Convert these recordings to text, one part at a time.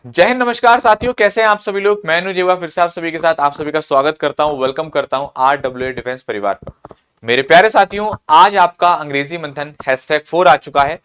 जय हिंद, नमस्कार साथियों, कैसे हैं आप सभी लोग। मैं अनुज जेवा फिर से आप सभी के साथ आप सभी का स्वागत करता हूं, वेलकम करता हूं RWA डिफेंस परिवार पर। मेरे प्यारे साथियों, आज आपका अंग्रेजी मंथन #4 आ चुका है।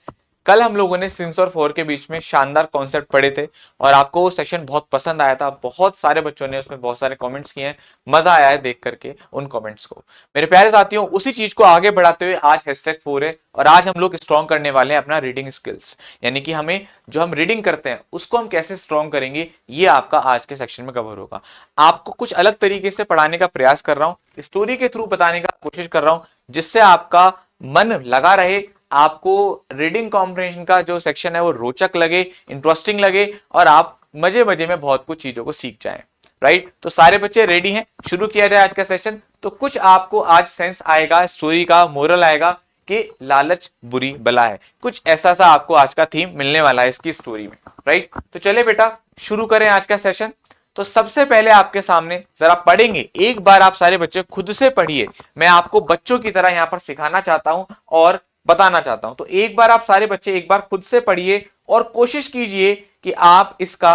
कल हम लोगों ने सिंस और फोर के बीच में शानदार कॉन्सेप्ट पढ़े थे और आपको वो सेशन बहुत पसंद आया था। बहुत सारे बच्चों ने उसमें बहुत सारे कमेंट्स किए हैं, मजा आया है देख करके उन कमेंट्स को। मेरे प्यारे साथियों, उसी चीज को आगे बढ़ाते हुए आज #4 है और आज हम लोग स्ट्रॉन्ग करने वाले हैं अपना रीडिंग स्किल्स, यानी कि हमें जो हम रीडिंग करते हैं उसको हम कैसे स्ट्रॉन्ग करेंगे, ये आपका आज के सेक्शन में कवर होगा। आपको कुछ अलग तरीके से पढ़ाने का प्रयास कर रहा हूं, स्टोरी के थ्रू बताने का कोशिश कर रहा हूं, जिससे आपका मन लगा रहे, आपको रीडिंग कॉम्प्रिहेंशन का जो सेक्शन है वो रोचक लगे, इंटरेस्टिंग लगे और आप मजे मजे में बहुत कुछ चीजों को सीख जाएं। राइट, तो सारे बच्चे रेडी हैं, शुरू किया जाए आज का सेशन। तो कुछ आपको आज सेंस आएगा, स्टोरी का मोरल आएगा कि लालच बुरी बला है, कुछ ऐसा सा आपको आज का थीम मिलने वाला है इसकी स्टोरी में। राइट, तो चले बेटा शुरू करें आज का सेशन। तो सबसे पहले आपके सामने जरा पढ़ेंगे, एक बार आप सारे बच्चे खुद से पढ़िए। मैं आपको बच्चों की तरह यहां पर सिखाना चाहता हूं और बताना चाहता हूं। तो एक बार आप सारे बच्चे एक बार खुद से पढ़िए और कोशिश कीजिए कि आप इसका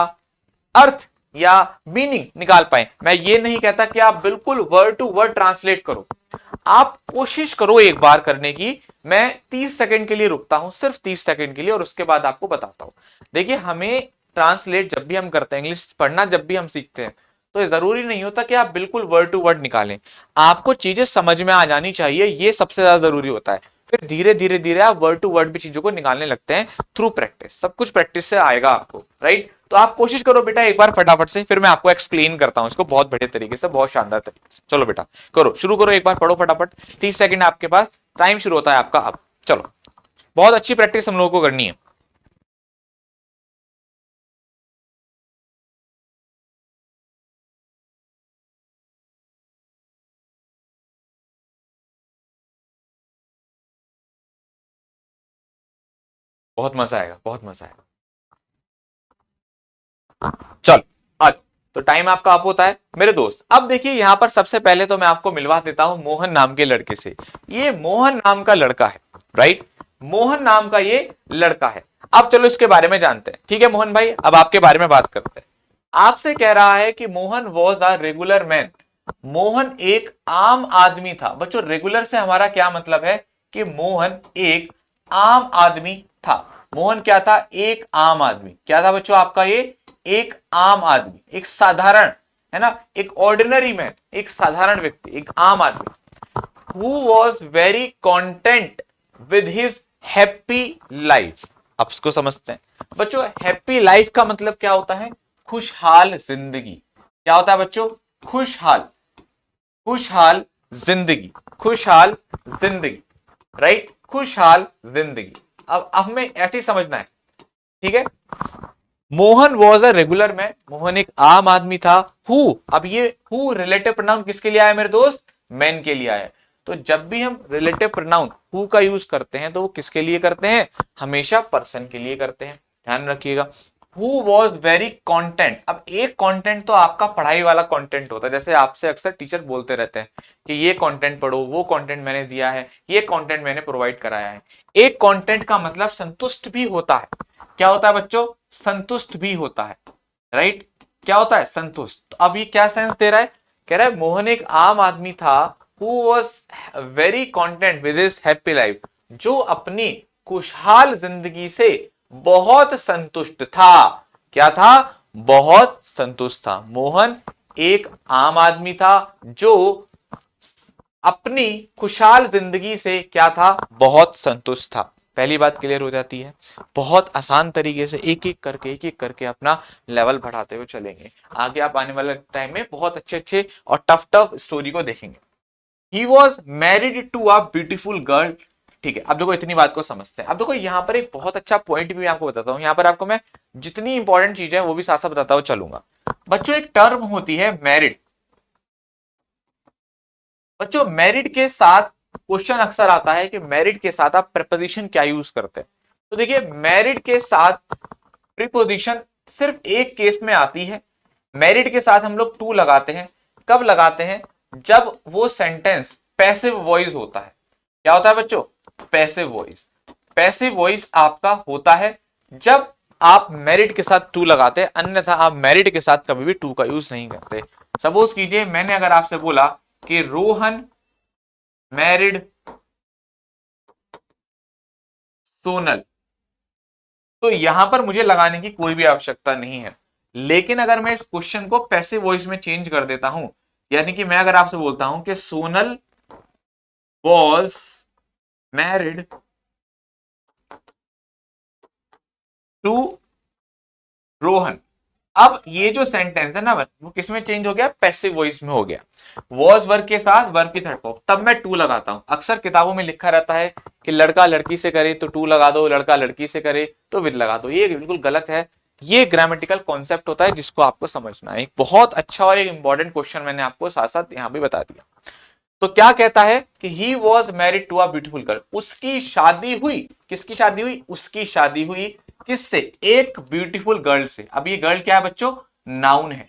अर्थ या मीनिंग निकाल पाए। मैं ये नहीं कहता कि आप बिल्कुल वर्ड टू वर्ड ट्रांसलेट करो, आप कोशिश करो एक बार करने की। मैं 30 सेकंड के लिए रुकता हूं, सिर्फ 30 सेकंड के लिए, और उसके बाद आपको बताता हूं। देखिए, हमें ट्रांसलेट जब भी हम करते हैं, इंग्लिश पढ़ना जब भी हम सीखते हैं, तो जरूरी नहीं होता कि आप बिल्कुल वर्ड टू वर्ड निकालें। आपको चीजें समझ में आ जानी चाहिए, ये सबसे ज्यादा जरूरी होता है। फिर धीरे धीरे धीरे आप वर्ड टू वर्ड भी चीजों को निकालने लगते हैं थ्रू प्रैक्टिस। सब कुछ प्रैक्टिस से आएगा आपको। राइट, तो आप कोशिश करो बेटा एक बार फटाफट से, फिर मैं आपको एक्सप्लेन करता हूं इसको बहुत बढ़िया तरीके से, बहुत शानदार तरीके से। चलो बेटा करो, शुरू करो, एक बार पढ़ो फटाफट। 30 सेकंड आपके पास, टाइम शुरू होता है आपका अब। चलो, बहुत अच्छी प्रैक्टिस हम लोगों को करनी है। बहुत मजा आएगा, बहुत मजा आएगा। चलो आज तो टाइम आपका अप होता है मेरे दोस्त। अब देखिए, यहां पर सबसे पहले तो मैं आपको मिलवा देता हूं मोहन नाम के लड़के से। ये मोहन नाम का लड़का है। राइट, मोहन नाम का ये लड़का है। अब चलो इसके बारे में जानते हैं। ठीक है मोहन भाई, अब आपके बारे में बात करते हैं। आपसे कह रहा है कि Mohan was a regular man. Mohan एक आम आदमी था। बच्चों, रेगुलर से हमारा क्या मतलब है कि मोहन एक आम आदमी था। मोहन क्या था? एक आम आदमी। क्या था बच्चों आपका? ये एक आम आदमी, एक साधारण, है ना, एक ऑर्डिनरी मैन, एक साधारण व्यक्ति, एक आम आदमी। Who was very content with his happy life. अब इसको समझते हैं बच्चों। हैप्पी लाइफ का मतलब क्या होता है? खुशहाल जिंदगी। क्या होता है बच्चों? खुशहाल, खुशहाल जिंदगी, खुशहाल जिंदगी। राइट, खुशहाल जिंदगी। अब हमें ऐसे ही समझना है। ठीक है, Mohan was a regular man, Mohan एक आम आदमी था। हु, अब ये हु रिलेटिव प्रोनाउन किसके लिए आया मेरे दोस्त? मैन के लिए आया। तो जब भी हम रिलेटिव प्रोनाउन हु का यूज करते हैं तो वो किसके लिए करते हैं? हमेशा पर्सन के लिए करते हैं, ध्यान रखिएगा। Who was very content. अब एक कॉन्टेंट तो आपका पढ़ाई वाला कॉन्टेंट होता है, जैसे आपसे अक्सर टीचर बोलते रहते हैं कि ये कॉन्टेंट पढ़ो, वो कॉन्टेंट मैंने दिया है, ये कॉन्टेंट मैंने प्रोवाइड कराया है। एक कॉन्टेंट का मतलब संतुष्ट भी होता है। क्या होता है बच्चों? संतुष्ट भी होता है। राइट, क्या होता है? संतुष्ट। तो अब ये क्या सेंस दे रहा है? कह रहा है मोहन एक आम आदमी था, who was very content with his happy life, जो अपनी खुशहाल जिंदगी से बहुत संतुष्ट था। क्या था? बहुत संतुष्ट था। मोहन एक आम आदमी था जो अपनी खुशहाल जिंदगी से क्या था? बहुत संतुष्ट था। पहली बात क्लियर हो जाती है। बहुत आसान तरीके से एक एक करके अपना लेवल बढ़ाते हुए चलेंगे। आगे आप आने वाले टाइम में बहुत अच्छे अच्छे और टफ टफ स्टोरी को देखेंगे। He was married to a beautiful girl. ठीक है, अब देखो इतनी बात को समझते हैं। अब देखो यहाँ पर एक बहुत अच्छा पॉइंट भी मैं आपको बताता हूँ। यहाँ पर आपको मैं जितनी इंपॉर्टेंट चीजें हैं वो भी साथ साथ बताता हुआ चलूंगा। बच्चों, एक टर्म होती है मैरिड। बच्चों, मैरिड के साथ क्वेश्चन अक्सर आता है कि मैरिड के साथ आप प्रपोजिशन क्या यूज करते हैं। तो देखिए, मैरिड के साथ प्रीपोजिशन सिर्फ एक केस में आती है। मैरिड के साथ हम लोग टू लगाते हैं। कब लगाते हैं? जब वो सेंटेंस पैसिव वॉइस होता है। क्या होता है बच्चों? Passive voice. पैसिव वॉइस आपका होता है जब आप मेरिट के साथ टू लगाते, अन्यथा आप मेरिट के साथ कभी भी टू का यूज नहीं करते। सपोज कीजिए मैंने अगर आपसे बोला कि रोहन मैरिड सोनल, तो यहां पर मुझे लगाने की कोई भी आवश्यकता नहीं है। लेकिन अगर मैं इस क्वेश्चन को पैसिव वॉइस में चेंज कर देता हूं, यानी कि मैं अगर आपसे बोलता हूं कि Sonal was married to Rohan, अब ये जो सेंटेंस है ना वो किसमें चेंज हो गया, पैसिव वॉइस में हो गया। वॉज वर्ब के साथ वर्ब की थर्ड फॉर्म, तब मैं टू लगाता हूं। अक्सर किताबों में लिखा रहता है कि लड़का लड़की से करे तो टू लगा दो, लड़का लड़की से करे तो विद लगा दो, ये बिल्कुल गलत है। ये ग्रामेटिकल कॉन्सेप्ट होता है जिसको आपको समझना है। एक बहुत अच्छा और एक इंपॉर्टेंट क्वेश्चन मैंने आपको साथ साथ यहां भी बता दिया। तो क्या कहता है कि he was married to a beautiful girl, उसकी शादी हुई, किसकी शादी हुई, उसकी शादी हुई किससे, एक ब्यूटीफुल गर्ल से। अब ये गर्ल क्या है बच्चों, नाउन है,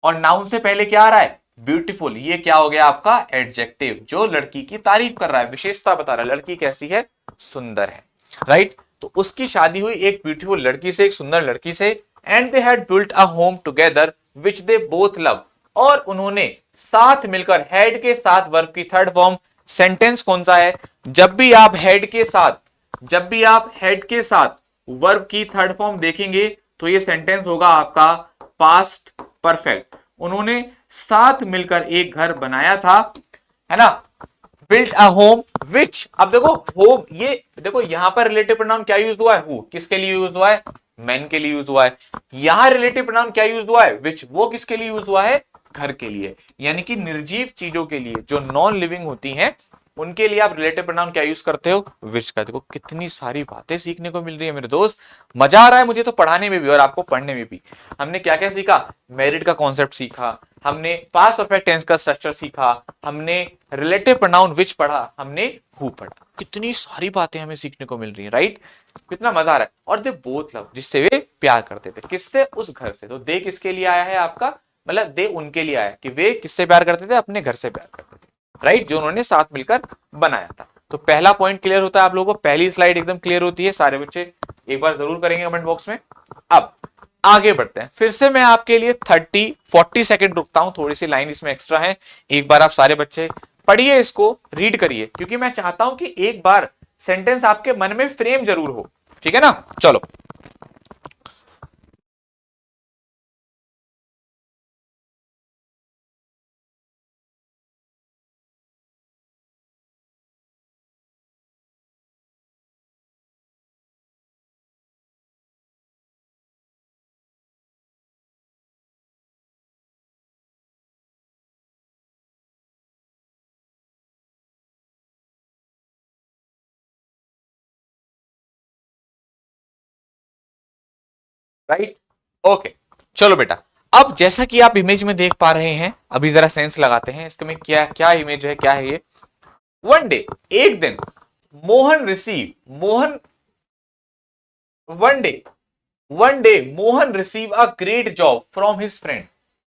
और नाउन से पहले क्या आ रहा है, ब्यूटीफुल, ये क्या हो गया आपका एडजेक्टिव, जो लड़की की तारीफ कर रहा है, विशेषता बता रहा है, लड़की कैसी है, सुंदर है, राइट। तो उसकी शादी हुई एक ब्यूटीफुल लड़की से, एक सुंदर लड़की से, and they had built a home together which they both love, और उन्होंने साथ मिलकर, हेड के साथ वर्ब की थर्ड फॉर्म, सेंटेंस कौन सा है, जब भी आप हेड के साथ, जब भी आप हेड के साथ वर्ब की थर्ड फॉर्म देखेंगे तो ये सेंटेंस होगा आपका पास्ट परफेक्ट। उन्होंने साथ मिलकर एक घर बनाया था, है ना, बिल्ट अ होम विच, अब देखो होम, ये देखो यहां पर रिलेटिव प्रोनाउन क्या यूज हुआ है, हु, किसके लिए यूज हुआ है, मैन के लिए यूज हुआ है। यहां रिलेटिव प्रोनाउन क्या यूज हुआ है, विच, वो किसके लिए यूज हुआ है, घर के लिए, यानी कि निर्जीव चीजों के लिए, जो नॉन लिविंग होती हैं उनके लिए आप रिलेटिव प्रोनाउन क्या यूज करते हो, विच का। देखो कितनी सारी बातें सीखने को मिल रही है मेरे दोस्त, मजा आ रहा है मुझे तो पढ़ाने में भी और आपको पढ़ने में भी। हमने क्या क्या सीखा, मेरिट का कॉन्सेप्ट सीखा, हमने पास्ट परफेक्ट टेंस का स्ट्रक्चर सीखा, हमने रिलेटिव प्रोनाउन विच पढ़ा, हमने हु पढ़ा, कितनी सारी बातें हमें सीखने को मिल रही है, राइट। कितना मजा आ रहा है। और दे बोथ लव, जिससे वे प्यार करते थे, किससे, उस घर से। तो दे किसके लिए आया है आपका, मतलब दे उनके लिए आया कि वे किससे प्यार करते थे, अपने घर से प्यार करते थे, राइट, जो उन्होंने साथ मिलकर बनाया था। तो पहला पॉइंट क्लियर होता है आप लोगों को, पहली स्लाइड एकदम क्लियर होती है, सारे बच्चे एक बार जरूर करेंगे कमेंट बॉक्स में। अब आगे बढ़ते हैं, फिर से मैं आपके लिए 30-40 सेकंड रुकता हूं, थोड़ी सी लाइन इसमें एक्स्ट्रा है। एक बार आप सारे बच्चे पढ़िए, इसको रीड करिए, क्योंकि मैं चाहता हूं कि एक बार सेंटेंस आपके मन में फ्रेम जरूर हो, ठीक है ना। चलो, राइट, ओके, चलो बेटा। अब जैसा कि आप इमेज में देख पा रहे हैं, अभी जरा सेंस लगाते हैं इसके में, क्या क्या इमेज है, क्या है ये। वन डे, एक दिन, Mohan receive, Mohan, one day, one day Mohan receive a great job from his friend,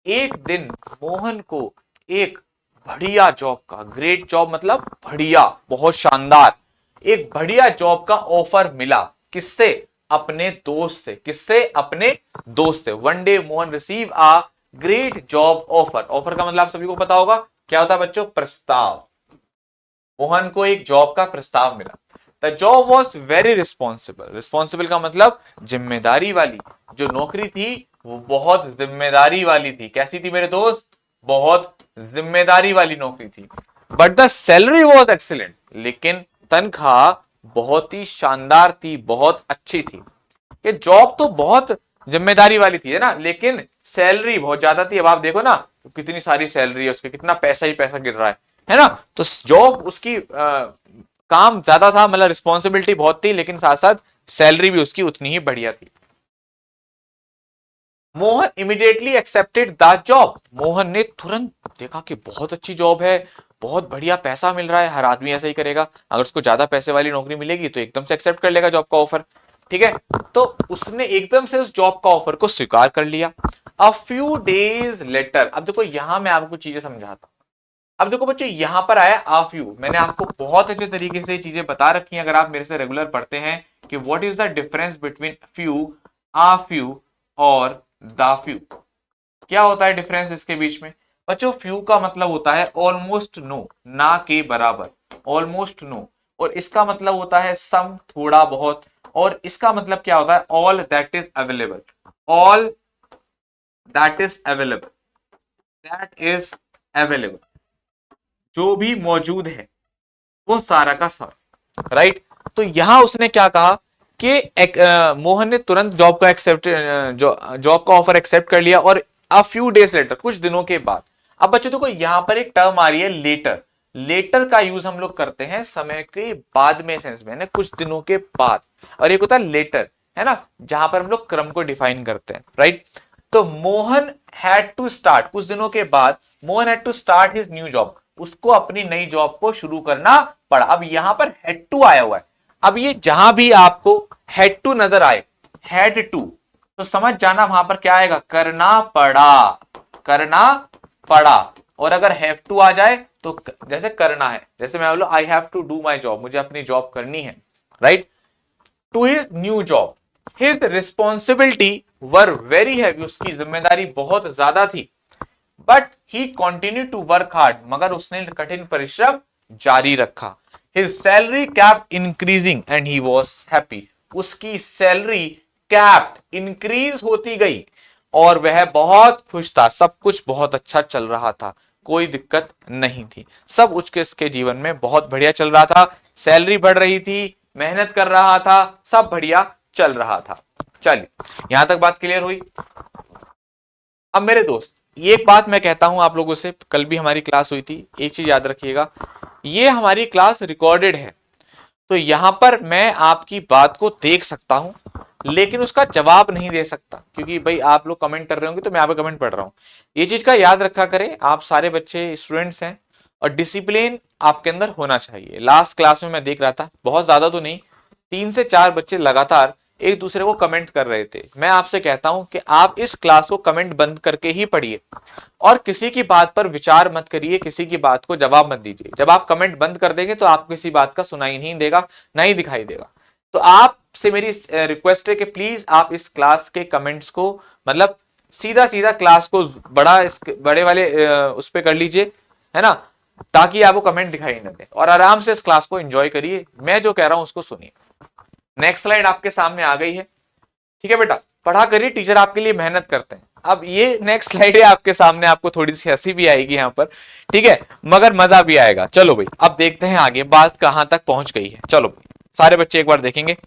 एक दिन मोहन को एक बढ़िया जॉब का, ग्रेट जॉब मतलब बढ़िया, बहुत शानदार, एक बढ़िया जॉब का ऑफर मिला, किससे, अपने दोस्त से, किससे, अपने दोस्त से। One day Mohan receive a great job offer, offer का मतलब आप सभी को पता होगा क्या होता है बच्चों, प्रस्ताव। मोहन को एक जॉब का प्रस्ताव मिला। The job was very responsible, responsible का मतलब जिम्मेदारी वाली, जो नौकरी थी वो बहुत जिम्मेदारी वाली थी। कैसी थी मेरे दोस्त, बहुत जिम्मेदारी वाली नौकरी थी। But the salary was excellent, लेकिन तनख्वाह बहुत ही शानदार थी, बहुत अच्छी थी। ये जॉब तो बहुत जिम्मेदारी वाली थी, है ना, लेकिन सैलरी बहुत ज्यादा थी। अब आप देखो ना, तो कितनी सारी सैलरी है उसके, कितना पैसा ही पैसा गिर रहा है ना। तो जॉब उसकी काम ज्यादा था, मतलब रिस्पॉन्सिबिलिटी बहुत थी, लेकिन साथ साथ सैलरी भी उसकी उतनी ही बढ़िया थी। Mohan immediately accepted the job, Mohan ने तुरंत देखा कि बहुत अच्छी जॉब है, बहुत बढ़िया पैसा मिल रहा है, हर आदमी ऐसा ही करेगा, अगर उसको ज्यादा पैसे वाली नौकरी मिलेगी तो एकदम से एक्सेप्ट कर लेगा जॉब का ऑफर, ठीक है। तो उसने एकदम से उस जॉब का ऑफर को स्वीकार कर लिया। अ फ्यू डेज लेटर, अब देखो यहां मैं आपको चीजें समझाता हूं। अब देखो बच्चों, यहां पर आया आ फ्यू, मैंने आपको बहुत अच्छे तरीके से चीजें बता रखी हैं, अगर आप मेरे से रेगुलर पढ़ते हैं कि what is the difference between few uh few और द फ्यू। क्या होता है डिफरेंस इसके बीच में? बच्चों फ्यू का मतलब होता है ऑलमोस्ट नो, ना के बराबर, ऑलमोस्ट नो। और इसका मतलब होता है सम, थोड़ा बहुत। और इसका मतलब क्या होता है? All that is available, all that is available, that is available, जो भी मौजूद है वो सारा का सारा, राइट। तो यहां उसने क्या कहा कि मोहन ने तुरंत जॉब का एक्सेप्ट, जॉब का ऑफर एक्सेप्ट कर लिया। और अ फ्यू डेज लेटर, कुछ दिनों के बाद। अब बच्चों देखो यहां पर एक टर्म आ रही है लेटर। लेटर का यूज हम लोग करते हैं समय के बाद में सेंस में, कुछ दिनों के बाद। और एक होता है लेटर, है ना, जहां पर हम लोग क्रम को डिफाइन करते हैं, राइट। तो मोहन हैड टू स्टार्ट, कुछ दिनों के बाद Mohan had to start his new job, उसको अपनी नई जॉब को शुरू करना पड़ा। अब यहां पर हैड टू आया हुआ है। अब ये जहां भी आपको हैड टू नजर आए, हैड टू, तो समझ जाना वहां पर क्या आएगा? करना पड़ा, करना पड़ा। और अगर हैव टू आ जाए तो जैसे करना है, जैसे मैं बोलूं I have to do my job, मुझे अपनी जॉब करनी है, right. To his new job, his responsibility were very heavy, उसकी जिम्मेदारी बहुत ज्यादा थी। But he continue to work hard, मगर उसने कठिन परिश्रम जारी रखा। His salary kept increasing and he was happy, उसकी सैलरी कैप्ट इंक्रीज होती गई और वह बहुत खुश था। सब कुछ बहुत अच्छा चल रहा था, कोई दिक्कत नहीं थी, सब उसके जीवन में बहुत बढ़िया चल रहा था। सैलरी बढ़ रही थी, मेहनत कर रहा था, सब बढ़िया चल रहा था। चलिए यहां तक बात क्लियर हुई। अब मेरे दोस्त ये एक बात मैं कहता हूं आप लोगों से, कल भी हमारी क्लास हुई थी, एक चीज याद रखिएगा, ये हमारी क्लास रिकॉर्डेड है। तो यहां पर मैं आपकी बात को देख सकता हूं लेकिन उसका जवाब नहीं दे सकता, क्योंकि भाई आप लोग कमेंट कर रहे होंगे तो मैं यहाँ पे कमेंट पढ़ रहा हूं। ये चीज का याद रखा करें, आप सारे बच्चे स्टूडेंट्स हैं और डिसिप्लिन आपके अंदर होना चाहिए। लास्ट क्लास में मैं देख रहा था बहुत ज्यादा तो नहीं, 3 से 4 बच्चे लगातार एक दूसरे को कमेंट कर रहे थे। मैं आपसे कहता हूं कि आप इस क्लास को कमेंट बंद करके ही पढ़िए और किसी की बात पर विचार मत करिए, किसी की बात को जवाब मत दीजिए। जब आप कमेंट बंद कर देंगे तो आपको किसी बात का सुनाई नहीं देगा, नहीं दिखाई देगा। तो आपसे मेरी रिक्वेस्ट है कि प्लीज आप इस क्लास के कमेंट्स को मतलब सीधा सीधा क्लास को बड़ा बड़े वाले उस पर कर लीजिए, है ना, ताकि आपको कमेंट दिखाई न दे और आराम से इस क्लास को एंजॉय करिए। मैं जो कह रहा हूं उसको सुनिए। नेक्स्ट स्लाइड आपके सामने आ गई है, ठीक है बेटा, पढ़ा करिए, टीचर आपके लिए मेहनत करते हैं। अब ये नेक्स्ट स्लाइड है आपके सामने, आपको थोड़ी सी हंसी भी आएगी यहाँ पर, ठीक है, मगर मजा भी आएगा। चलो भाई अब देखते हैं आगे बात कहां तक पहुंच गई है। चलो भाई सारे बच्चे एक बार देखेंगे।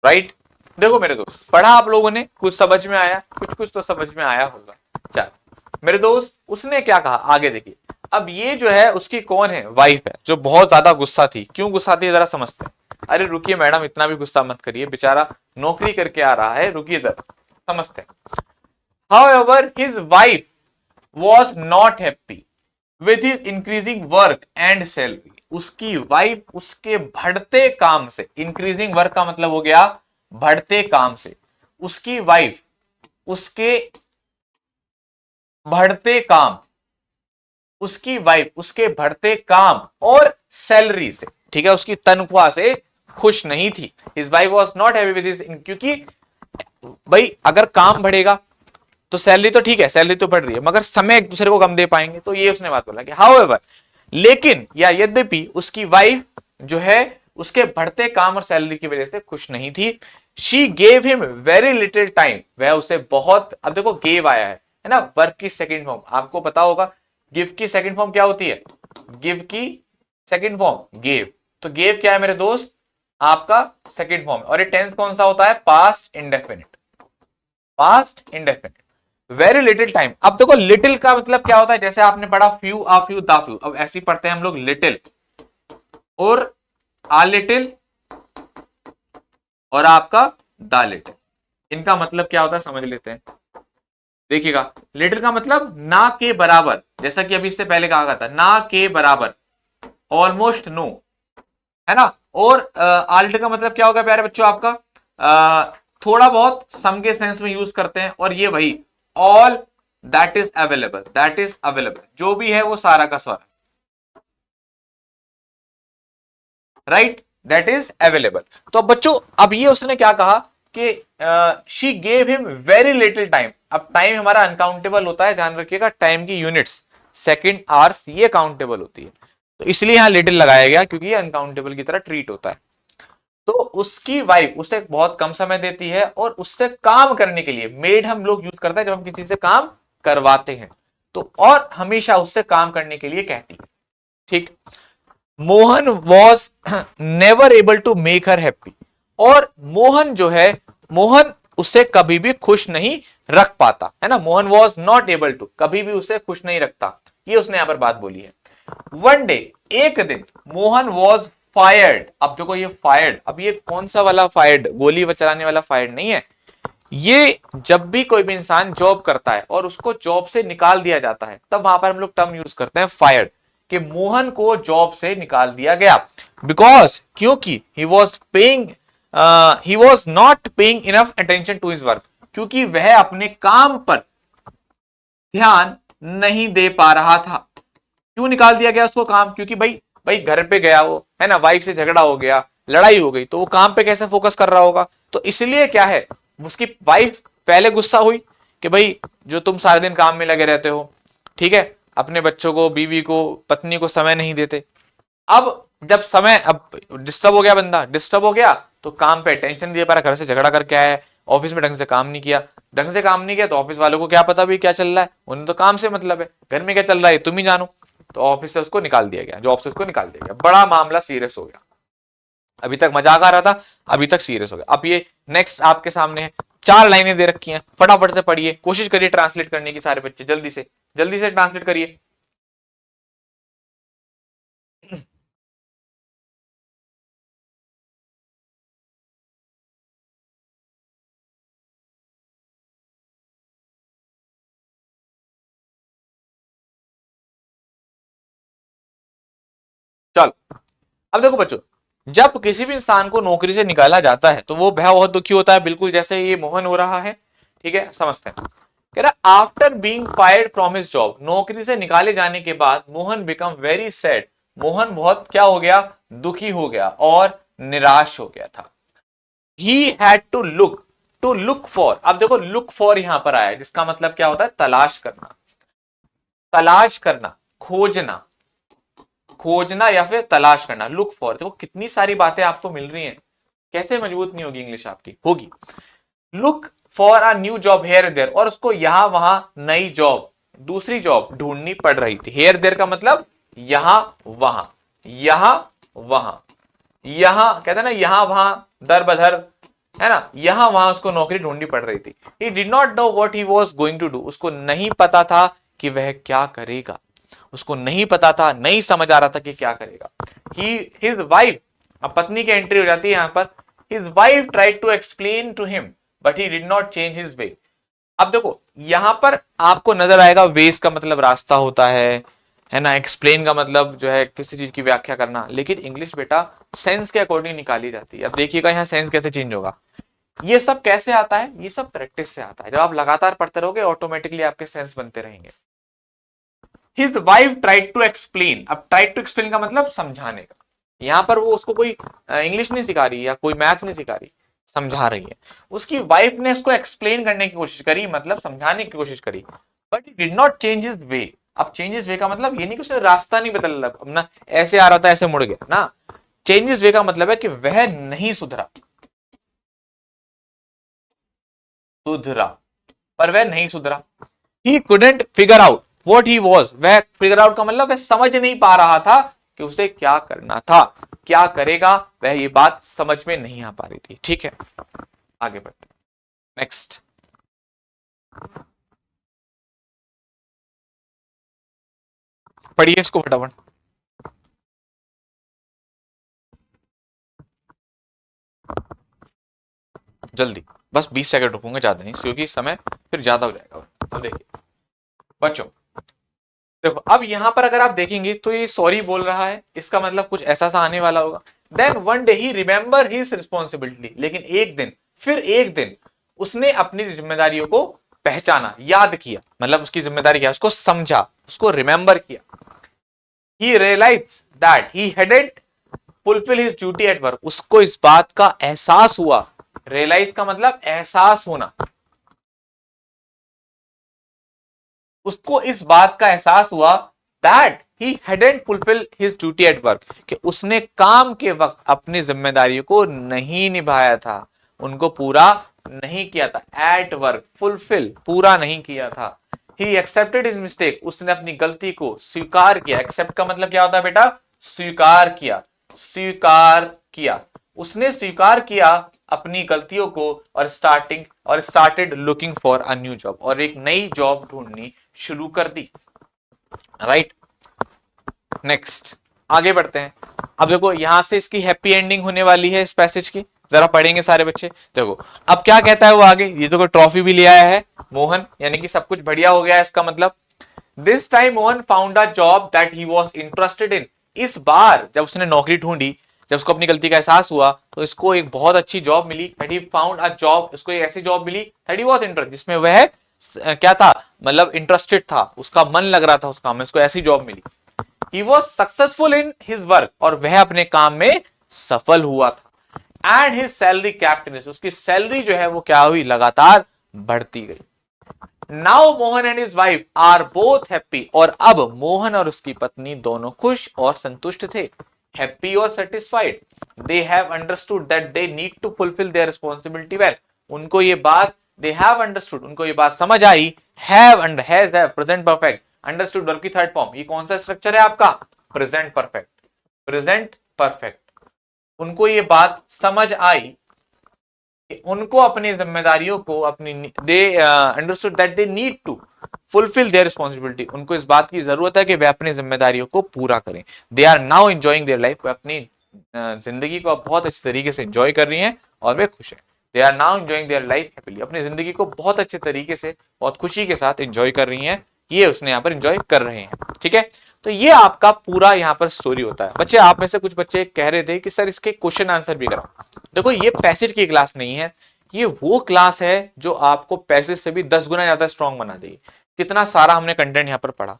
राइट, देखो मेरे दोस्त, पढ़ा आप लोगों ने, कुछ समझ में आया, कुछ कुछ तो समझ में आया होगा। चल मेरे दोस्त, उसने क्या कहा आगे देखिए। अब ये जो है उसकी कौन है? वाइफ है, जो बहुत ज्यादा गुस्सा थी। क्यों गुस्सा थी जरा समझते हैं। अरे रुकिए मैडम, इतना भी गुस्सा मत करिए, बेचारा नौकरी करके आ रहा है, रुकिए जरा समझते हैं। However, his wife was not happy with his increasing work and salary. उसकी वाइफ उसके बढ़ते काम से, इंक्रीजिंग वर्क का मतलब हो गया बढ़ते काम से, उसकी वाइफ उसके बढ़ते काम, उसकी वाइफ उसके बढ़ते काम और सैलरी से, ठीक है, उसकी तनख्वाह से खुश नहीं थी। His wife was not happy with his, क्योंकि भाई अगर काम बढ़ेगा तो सैलरी तो ठीक है, सैलरी तो बढ़ रही है, मगर समय एक दूसरे को कम दे पाएंगे। तो ये उसने बात बोला कि हाउएवर, लेकिन या यद्यपि उसकी वाइफ जो है उसके बढ़ते काम और सैलरी की वजह से खुश नहीं थी। She gave him very little time, वह उसे बहुत, अब देखो गेव आया है ना, वर्क की सेकंड फॉर्म आपको पता होगा। गिव की सेकंड फॉर्म क्या होती है? गिव की सेकंड फॉर्म गेव। तो गेव क्या है मेरे दोस्त? आपका सेकंड फॉर्म। और ये टेंस कौन सा होता है? Past indefinite, past indefinite. Very little time, अब देखो लिटिल का मतलब क्या होता है? जैसे आपने पढ़ा फ्यू, आ फ्यू, दा फ्यू, अब ऐसे ही पढ़ते हैं हम लोग लिटिल और आ लिटिल और आपका दा लिटिल। इनका मतलब क्या होता है समझ लेते हैं। देखिएगा, लिटिल का मतलब ना के बराबर, जैसा कि अभी इससे पहले कहा था, ना के बराबर, ऑलमोस्ट नो, है ना। और आल्ट का मतलब क्या होगा प्यारे बच्चों आपका, थोड़ा बहुत सम के सेंस में यूज करते हैं, और ये वही all that is available, that is available, जो भी है वो सारा का सारा, राइट, दैट इज अवेलेबल। तो अब बच्चों, अब ये उसने क्या कहा कि she gave him very little time. अब टाइम हमारा अनकाउंटेबल होता है, ध्यान रखिएगा, टाइम की यूनिट्स सेकंड आवर्स ये काउंटेबल होती है, तो इसलिए यहां लिटिल लगाया गया क्योंकि ये अनकाउंटेबल की तरह ट्रीट होता है। तो उसकी वाइफ उसे बहुत कम समय देती है, और उससे काम करने के लिए, मेड हम लोग यूज करते हैं जब हम किसी से काम करवाते हैं, तो और हमेशा उससे काम करने के लिए कहती है, ठीक। Mohan was never able to make her happy, और मोहन जो है, मोहन उसे कभी भी खुश नहीं रख पाता, है ना। Mohan was not able to, कभी भी उसे खुश नहीं रखता, ये उसने यहां पर बात बोली है। वन डे, एक दिन, मोहन वॉज फायर्ड। अब देखो ये फायर्ड, अब ये कौन सा वाला फायर्ड, गोली चलाने वाला फायर्ड नहीं है। ये जब भी कोई भी इंसान जॉब करता है और उसको जॉब से निकाल दिया जाता है, तब वहां पर हम लोग टर्म यूज करते हैं फायर्ड, कि मोहन को जॉब से निकाल दिया गया। बिकॉज, क्योंकि he was not paying enough attention to his work, क्योंकि वह अपने काम पर ध्यान नहीं दे पा रहा था। क्यों निकाल दिया गया उसको काम, क्योंकि भाई भाई घर पे गया वो, है ना, वाइफ से झगड़ा हो गया, लड़ाई हो गई, तो वो काम पे कैसे फोकस कर रहा होगा। तो इसलिए क्या है, उसकी वाइफ पहले गुस्सा हुई कि भाई जो तुम सारे दिन काम में लगे रहते हो, ठीक है, अपने बच्चों को, बीवी को, पत्नी को समय नहीं देते। अब जब समय, अब डिस्टर्ब हो गया, बंदा डिस्टर्ब हो गया, तो काम पे टेंशन नहीं दे पा रहा, घर से झगड़ा करके आया है, ऑफिस में ढंग से काम नहीं किया, ढंग से काम नहीं किया, तो ऑफिस वालों को क्या पता भी क्या चल रहा है, उन्हें तो काम से मतलब है, घर में क्या चल रहा है तुम ही जानो। तो ऑफिस से उसको निकाल दिया गया, जॉब से उसको निकाल दिया गया, बड़ा मामला सीरियस हो गया। अभी तक मजाक आ रहा था, अभी तक सीरियस हो गया। अब ये नेक्स्ट आपके सामने है, 4 लाइनें दे रखी हैं, फटाफट से पढ़िए, कोशिश करिए ट्रांसलेट करने की, सारे बच्चे जल्दी से ट्रांसलेट करिए। चलो, अब देखो बच्चों, जब किसी भी इंसान को नौकरी से निकाला जाता है तो वो बहुत दुखी होता है, बिल्कुल जैसे ये मोहन हो रहा है, ठीक है, समझते हैं। कह रहा after being fired from his job, नौकरी से निकाले जाने के बाद Mohan become very sad, Mohan बहुत क्या हो गया, दुखी हो गया और निराश हो गया था। He had to look for, अब देखो लुक फॉर यहां पर आया, जिसका मतलब क्या होता है, तलाश करना, तलाश करना, खोजना, खोजना या फिर तलाश करना, लुक फॉर। देखो कितनी सारी बातें आपको मिल रही हैं, कैसे मजबूत नहीं होगी इंग्लिश आपकी, होगी। Look for a new job here there, और उसको यहां वहां नई जॉब, दूसरी जॉब ढूंढनी पड़ रही थी। हेयर देयर का मतलब यहां वहां, यहां वहां, यहां कहते हैं ना, यहां वहां, दर बदर, है ना, यहां वहां उसको नौकरी ढूंढनी पड़ रही थी। He did not know what he was going to do, उसको नहीं पता था कि वह क्या करेगा, उसको नहीं पता था, नहीं समझ आ रहा था कि क्या करेगा। ही हिज वाइफ, अब पत्नी की एंट्री हो जाती है यहां पर, his wife tried to explain to him but he did not change his way. अब देखो यहां पर आपको नजर आएगा, वेज का मतलब रास्ता होता है ना, एक्सप्लेन का मतलब जो है किसी चीज की व्याख्या करना, लेकिन इंग्लिश बेटा सेंस के अकॉर्डिंग निकाली जाती है। अब देखिएगा यहाँ सेंस कैसे चेंज होगा, ये सब कैसे आता है, ये सब प्रैक्टिस से आता है, जब आप लगातार पढ़ते रहोगे ऑटोमेटिकली आपके सेंस बनते रहेंगे। His wife tried to explain, अब ट्राइड टू एक्सप्लेन का मतलब समझाने का, यहां पर वो उसको कोई इंग्लिश नहीं सिखा रही या कोई मैथ नहीं सिखा रही, समझा रही है। उसकी वाइफ ने उसको एक्सप्लेन करने की कोशिश करी, मतलब समझाने की कोशिश करी, but he did not change his way. अब चेंजेस वे का मतलब ये नहीं कि उसने रास्ता नहीं बदला, अब ना ऐसे आ रहा था ऐसे मुड़ गया ना, चेंजेस वे का मतलब है कि वह नहीं सुधरा, सुधरा, पर वह नहीं सुधरा। He couldn't figure out what he was, वह फिगर आउट का मतलब वह समझ नहीं पा रहा था कि उसे क्या करना था, क्या करेगा, वह ये बात समझ में नहीं आ पा रही थी। ठीक है, आगे बढ़ते नेक्स्ट। पढ़िए इसको फटाफट, जल्दी, बस 20 सेकंड रुकूंगा, ज्यादा नहीं, क्योंकि समय फिर ज्यादा हो जाएगा। तो देखिए बच्चों, देखो अब यहां पर अगर आप देखेंगे तो ये सॉरी बोल रहा है, इसका मतलब कुछ ऐसा सा आने वाला होगा। देन वन डे ही रिमेंबर हिज रिस्पॉन्सिबिलिटी, लेकिन एक दिन, फिर एक दिन उसने अपनी जिम्मेदारियों को पहचाना, याद किया, मतलब उसकी जिम्मेदारी क्या, उसको समझा, उसको रिमेंबर किया। He realise that he hadn't fulfill his duty at work, उसको इस बात का एहसास हुआ। रियलाइज का मतलब एहसास होना, उसको इस बात का एहसास हुआ that he hadn't fulfill his duty at work, कि उसने काम के वक्त अपनी जिम्मेदारियों को नहीं निभाया था, उनको पूरा नहीं किया था। एट वर्क, फुलफिल, पूरा नहीं किया था। ही एक्सेप्टेड हिज मिस्टेक, उसने अपनी गलती को स्वीकार किया। एक्सेप्ट का मतलब क्या होता है बेटा, स्वीकार किया, स्वीकार किया। उसने स्वीकार किया अपनी गलतियों को, और started looking for a new job, और एक नई जॉब ढूंढनी शुरू कर दी। राइट, नेक्स्ट आगे बढ़ते हैं। अब देखो यहां से इसकी हैप्पी एंडिंग होने वाली है इस पैसेज की, जरा पढ़ेंगे सारे बच्चे। देखो अब क्या कहता है वो आगे, ये तो ट्रॉफी भी ले आया है मोहन, यानी कि सब कुछ बढ़िया हो गया है इसका मतलब। This time Mohan found a job that he was interested in, इस बार जब उसने नौकरी ढूंढी, जब उसको अपनी गलती का एहसास हुआ, तो इसको एक बहुत अच्छी जॉब मिली। That he found a job, इसको एक ऐसी जॉब मिली दैट ही वाज इंटरेस्टेड, जिसमें वह क्या था, मतलब इंटरेस्टेड था, उसका मन लग रहा था उस काम में, उसको ऐसी जॉब मिली। He was successful in his work, और वह अपने काम में सफल हुआ था। एंड हिज सैलरी कैप्ट, उसकी सैलरी जो है वो क्या हुई, लगातार बढ़ती गई। Now Mohan and his wife are both happy, और अब मोहन और उसकी पत्नी दोनों खुश और संतुष्ट थे। हैप्पी और satisfied. They have understood that they need to fulfil their responsibility well, उनको ये बात, दे हैव अंडरस्टूड, उनको ये बात समझ आई। Have and has have, present perfect, understood verb की थर्ड फॉर्म। ये कौन सा स्ट्रक्चर है आपका, प्रेजेंट परफेक्ट, प्रेजेंट परफेक्ट। उनको ये बात समझ आई, उनको अपनी जिम्मेदारियों को, अपनी, they understood that they need to fulfil their responsibility, उनको इस बात की जरूरत है कि वे अपनी जिम्मेदारियों को पूरा करें। They are now enjoying their life, वे अपनी जिंदगी को बहुत अच्छे तरीके से एंजॉय कर रही हैं और वे खुश हैं। They are now enjoying their life happily, अपनी जिंदगी को बहुत अच्छे तरीके से, बहुत खुशी के साथ एंजॉय कर रही हैं, ये उसने यहाँ पर एंजॉय कर रहे हैं। ठीक है, तो ये आपका पूरा यहाँ पर स्टोरी होता है। बच्चे आप में से कुछ बच्चे कह रहे थे कि सर इसके क्वेश्चन आंसर भी कराओ। देखो ये पैसेज की क्लास नहीं है, ये वो क्लास है जो आपको पैसेज से भी 10 गुना ज्यादा स्ट्रॉन्ग बना देगी। कितना सारा हमने कंटेंट यहाँ पर पढ़ा।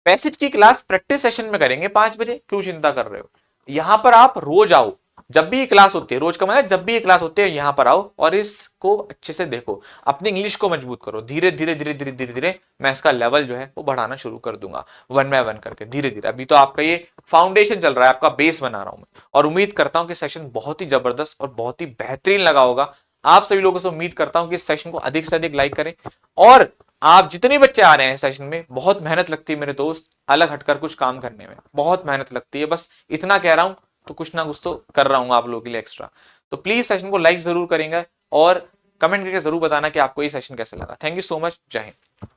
पैसेज की क्लास प्रैक्टिस सेशन में करेंगे 5 बजे, क्यों चिंता कर रहे हो। यहां पर आप रोज आओ, जब भी ये क्लास होती है, रोज का मतलब जब भी ये क्लास होती है यहां पर आओ और इसको अच्छे से देखो, अपनी इंग्लिश को मजबूत करो। धीरे धीरे धीरे धीरे धीरे धीरे मैं इसका लेवल जो है वो बढ़ाना शुरू कर दूंगा, 1 बाय 1 करके, धीरे धीरे। अभी तो आपका ये फाउंडेशन चल रहा है, आपका बेस बना रहा हूं मैं, और उम्मीद करता हूं कि सेशन बहुत ही जबरदस्त और बहुत ही बेहतरीन लगा होगा। आप सभी लोगों से उम्मीद करता हूं कि इस सेशन को अधिक से अधिक लाइक करें, और आप जितने बच्चे आ रहे हैं सेशन में, बहुत मेहनत लगती है मेरे दोस्त, अलग हटकर कुछ काम करने में बहुत मेहनत लगती है, बस इतना कह रहा हूं, तो कुछ ना कुछ तो कर रहा हूं आप लोगों के लिए एक्स्ट्रा। तो प्लीज सेशन को लाइक जरूर करेंगे और कमेंट करके जरूर बताना कि आपको ये सेशन कैसा लगा। थैंक यू सो मच, जय हिंद।